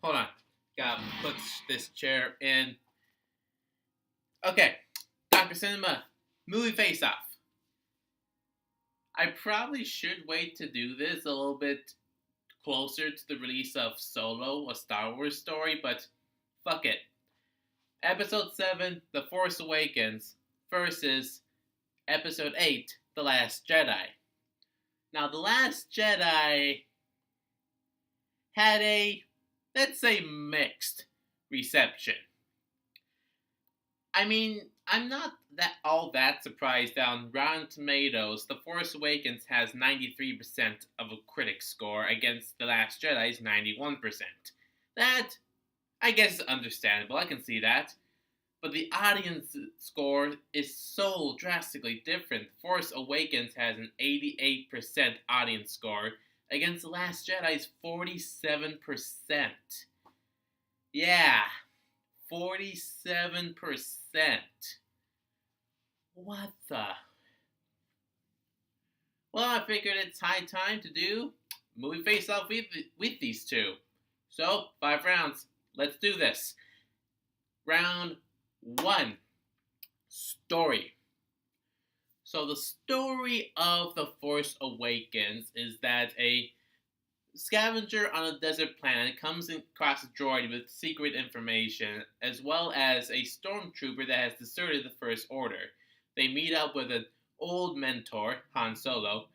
Hold on. Gotta put this chair in. Okay. Dr. Cinema, movie face off. I probably should wait to do this a little bit closer to the release of Solo, a Star Wars story, but fuck it. Episode 7, The Force Awakens, versus Episode 8, The Last Jedi. Now, The Last Jedi had a, let's say, mixed reception. I mean, I'm not all that surprised that on Rotten Tomatoes, The Force Awakens has 93% of a critic score against The Last Jedi's 91%. That, I guess, is understandable. I can see that. But the audience score is so drastically different. Force Awakens has an 88% audience score against The Last Jedi's 47%. Yeah, 47%. What the? Well, I figured it's high time to do movie face-off with these two. So, 5 rounds. Let's do this. Round 1. Story. So the story of The Force Awakens is that a scavenger on a desert planet comes across a droid with secret information, as well as a stormtrooper that has deserted the First Order. They meet up with an old mentor, Han Solo,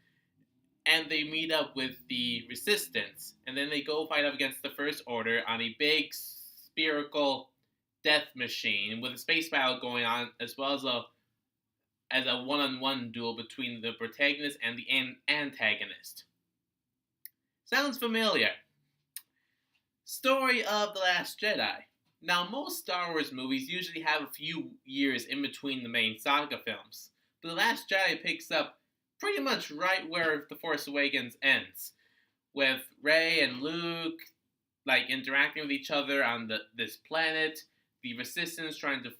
and they meet up with the Resistance, and then they go fight up against the First Order on a big spherical death machine with a space battle going on, as well as a one-on-one duel between the protagonist and the antagonist. Sounds familiar. Story of The Last Jedi. Now, most Star Wars movies usually have a few years in between the main saga films, but The Last Jedi picks up pretty much right where The Force Awakens ends, with Rey and Luke interacting with each other on this planet, the Resistance trying to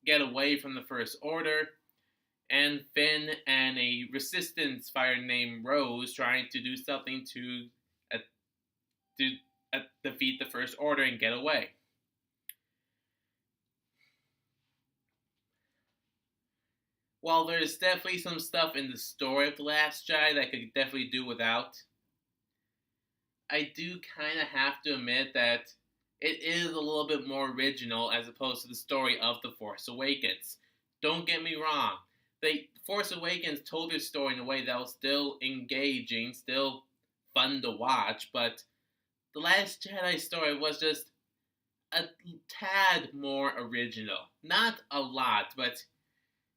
get away from the First Order, and Finn and a Resistance fighter named Rose trying to do something to defeat the First Order and get away. While there's definitely some stuff in the story of The Last Jedi that I could definitely do without, I do kind of have to admit that it is a little bit more original as opposed to the story of The Force Awakens. Don't get me wrong. The Force Awakens told their story in a way that was still engaging, still fun to watch, but The Last Jedi story was just a tad more original. Not a lot, but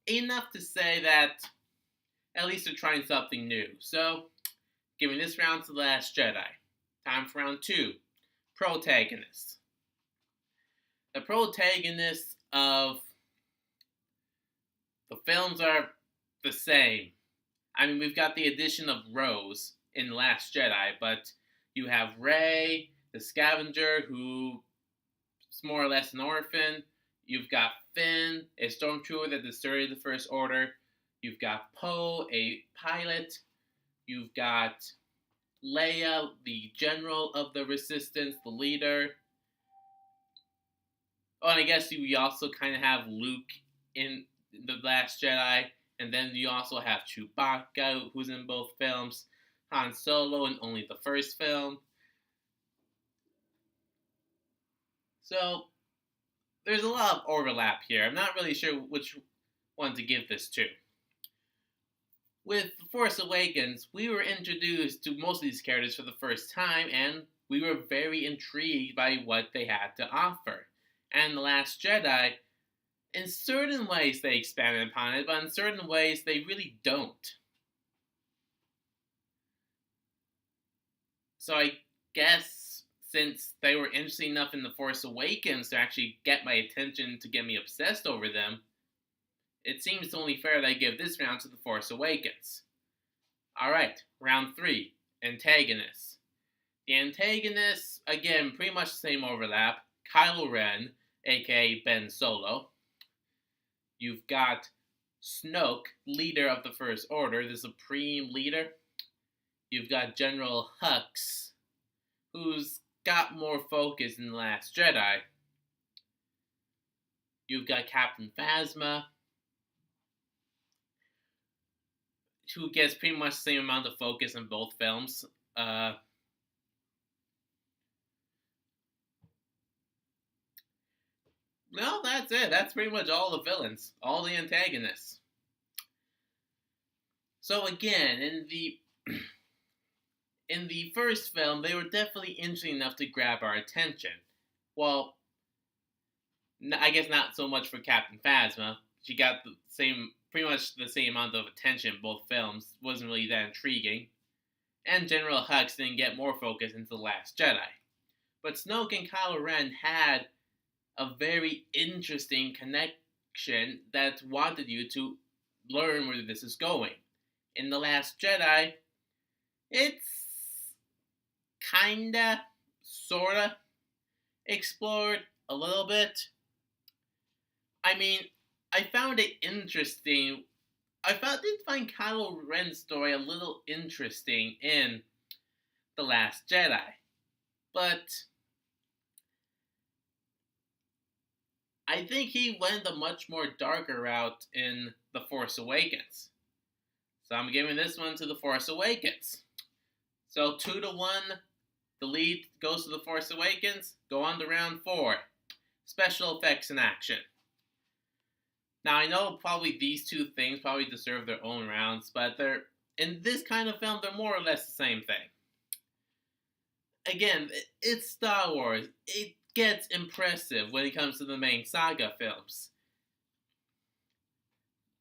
enough to say that at least they're trying something new. So, giving this round to The Last Jedi. Time for round 2. Protagonists. The protagonists of the films are the same. I mean, we've got the addition of Rose in The Last Jedi, but you have Rey, the scavenger, who is more or less an orphan. You've got Finn, a stormtrooper that deserted the First Order. You've got Poe, a pilot. You've got Leia, the general of the Resistance, the leader. Oh, and I guess we also kind of have Luke in The Last Jedi. And then you also have Chewbacca, who's in both films. Han Solo in only the first film. So, there's a lot of overlap here. I'm not really sure which one to give this to. With The Force Awakens, we were introduced to most of these characters for the first time, and we were very intrigued by what they had to offer. And The Last Jedi, in certain ways they expanded upon it, but in certain ways they really don't. So I guess since they were interesting enough in The Force Awakens to actually get my attention to get me obsessed over them, it seems only fair that I give this round to The Force Awakens. Alright, round 3, antagonists. The antagonists, again, pretty much the same overlap. Kylo Ren, aka Ben Solo. You've got Snoke, leader of the First Order, the supreme leader. You've got General Hux, who's got more focus in The Last Jedi. You've got Captain Phasma, who gets pretty much the same amount of focus in both films. No, that's it. That's pretty much all the villains, all the antagonists. So again, in the first film, they were definitely interesting enough to grab our attention. Well, I guess not so much for Captain Phasma. She got pretty much the same amount of attention in both films. Wasn't really that intriguing. And General Hux didn't get more focus into The Last Jedi. But Snoke and Kylo Ren had a very interesting connection that wanted you to learn where this is going. In The Last Jedi, it's kinda, sorta explored a little bit. I mean, I found it interesting. Did find Kylo Ren's story a little interesting in The Last Jedi. But I think he went a much more darker route in The Force Awakens. So I'm giving this one to The Force Awakens. So 2-1, the lead goes to The Force Awakens. Go on to round 4. Special effects in action. Now I know probably these two things probably deserve their own rounds, but they're in this kind of film, they're more or less the same thing. Again, it's Star Wars. It gets impressive when it comes to the main saga films.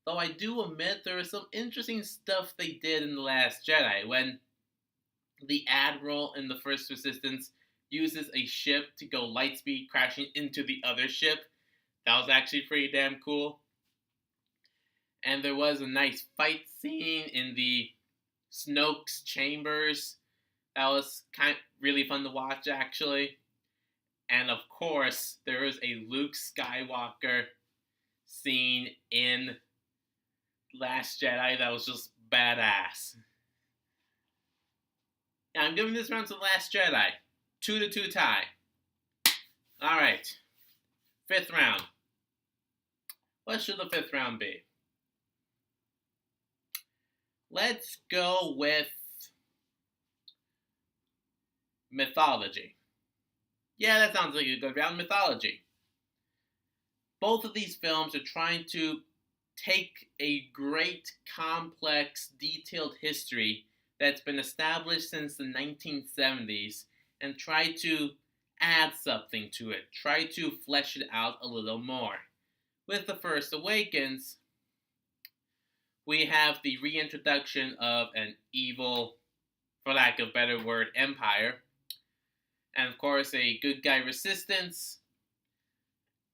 Though I do admit there was some interesting stuff they did in The Last Jedi when the Admiral in the First Resistance uses a ship to go lightspeed crashing into the other ship. That was actually pretty damn cool. And there was a nice fight scene in the Snoke's chambers. That was really fun to watch, actually. And of course, there was a Luke Skywalker scene in Last Jedi that was just badass. Now, I'm giving this round to The Last Jedi. 2-2 tie. Alright. 5th round. What should the 5th round be? Let's go with Mythology. Yeah, that sounds like a good round. Mythology. Both of these films are trying to take a great, complex, detailed history that's been established since the 1970s and try to add something to it. Try to flesh it out a little more. With The Force Awakens, we have the reintroduction of an evil, for lack of a better word, empire. And of course, a good guy resistance.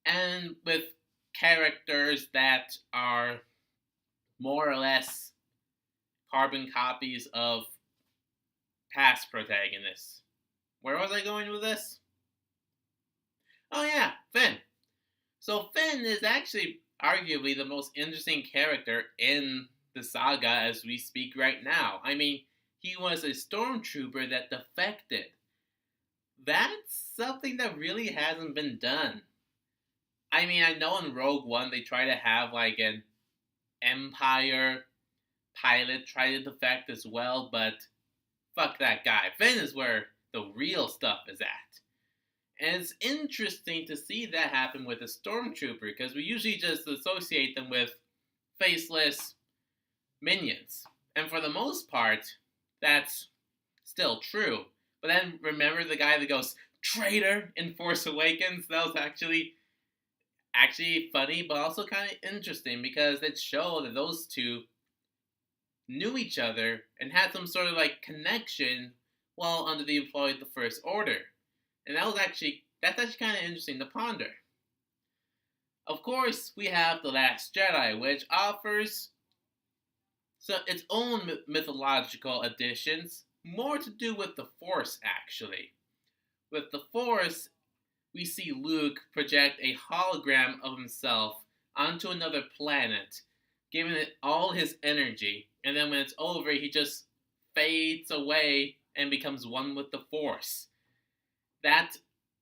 And with characters that are more or less carbon copies of past protagonists. Where was I going with this? Oh yeah, Finn. So Finn is actually arguably the most interesting character in the saga as we speak right now. I mean, he was a stormtrooper that defected. That's something that really hasn't been done. I mean, I know in Rogue One they try to have like an Empire pilot try to defect as well, but fuck that guy. Finn is where the real stuff is at. And it's interesting to see that happen with a stormtrooper, because we usually just associate them with faceless minions. And for the most part, that's still true. But then remember the guy that goes, traitor, in Force Awakens? That was actually funny, but also kind of interesting, because it showed that those two knew each other and had some sort of like connection while under the employ of the First Order. And that's actually kind of interesting to ponder. Of course, we have The Last Jedi, which offers its own mythological additions, more to do with the Force, actually. With the Force, we see Luke project a hologram of himself onto another planet, giving it all his energy, and then when it's over, he just fades away and becomes one with the Force. that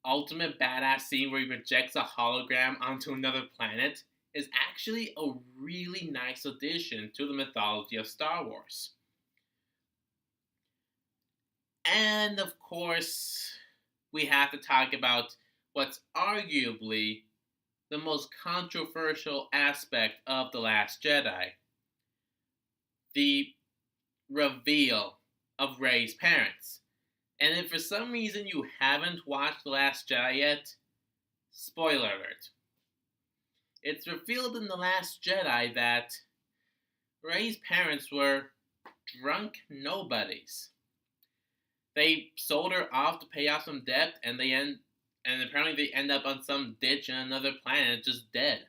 ultimate badass scene where he projects a hologram onto another planet is actually a really nice addition to the mythology of Star Wars. And of course, we have to talk about what's arguably the most controversial aspect of The Last Jedi: the reveal of Rey's parents. And if for some reason you haven't watched The Last Jedi yet, spoiler alert. It's revealed in The Last Jedi that Rey's parents were drunk nobodies. They sold her off to pay off some debt, and apparently they end up on some ditch on another planet, just dead.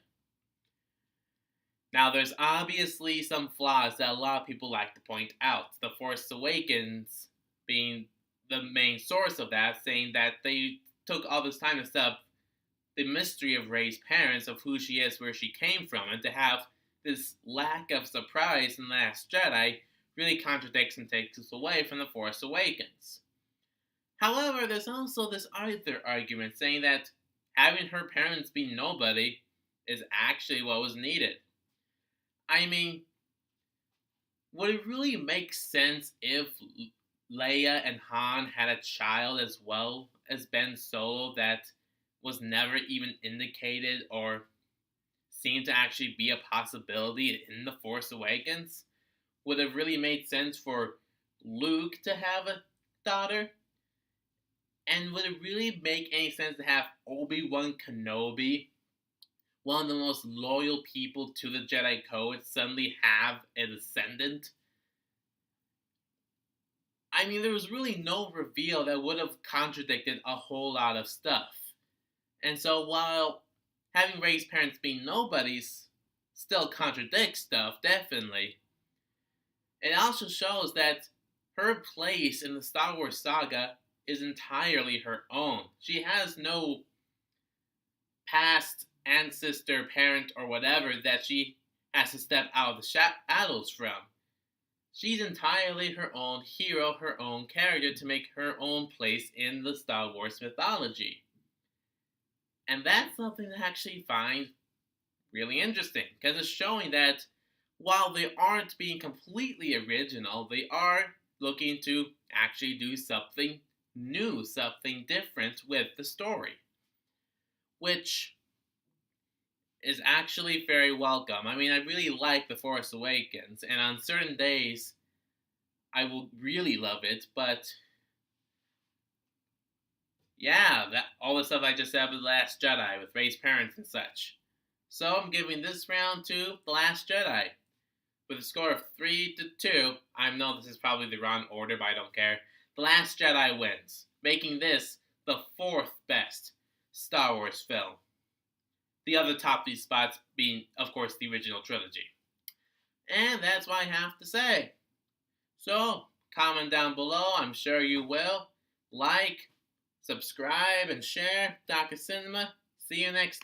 Now, there's obviously some flaws that a lot of people like to point out. The Force Awakens being the main source of that, saying that they took all this time to set up the mystery of Rey's parents, of who she is, where she came from, and to have this lack of surprise in The Last Jedi really contradicts and takes us away from The Force Awakens. However, there's also this other argument saying that having her parents be nobody is actually what was needed. I mean, would it really make sense if Leia and Han had a child as well as Ben Solo that was never even indicated or seemed to actually be a possibility in The Force Awakens? Would it really made sense for Luke to have a daughter? And would it really make any sense to have Obi-Wan Kenobi, one of the most loyal people to the Jedi Code, suddenly have a descendant? I mean, there was really no reveal that would have contradicted a whole lot of stuff. And so while having Rey's parents be nobodies still contradicts stuff, definitely, it also shows that her place in the Star Wars saga is entirely her own. She has no past ancestor, parent, or whatever that she has to step out of the shadows from. She's entirely her own hero, her own character, to make her own place in the Star Wars mythology. And that's something to actually find really interesting, because it's showing that while they aren't being completely original, they are looking to actually do something new, something different with the story, which is actually very welcome. I mean, I really like The Force Awakens, and on certain days, I will really love it, but yeah, that all the stuff I just said with The Last Jedi, with Rey's parents and such. So I'm giving this round to The Last Jedi, with a score of 3-2. I know this is probably the wrong order, but I don't care. The Last Jedi wins, making this the 4th best Star Wars film. The other top 3 spots being, of course, the original trilogy. And that's what I have to say. So, comment down below, I'm sure you will. Like, subscribe, and share Dr. Cinema. See you next time.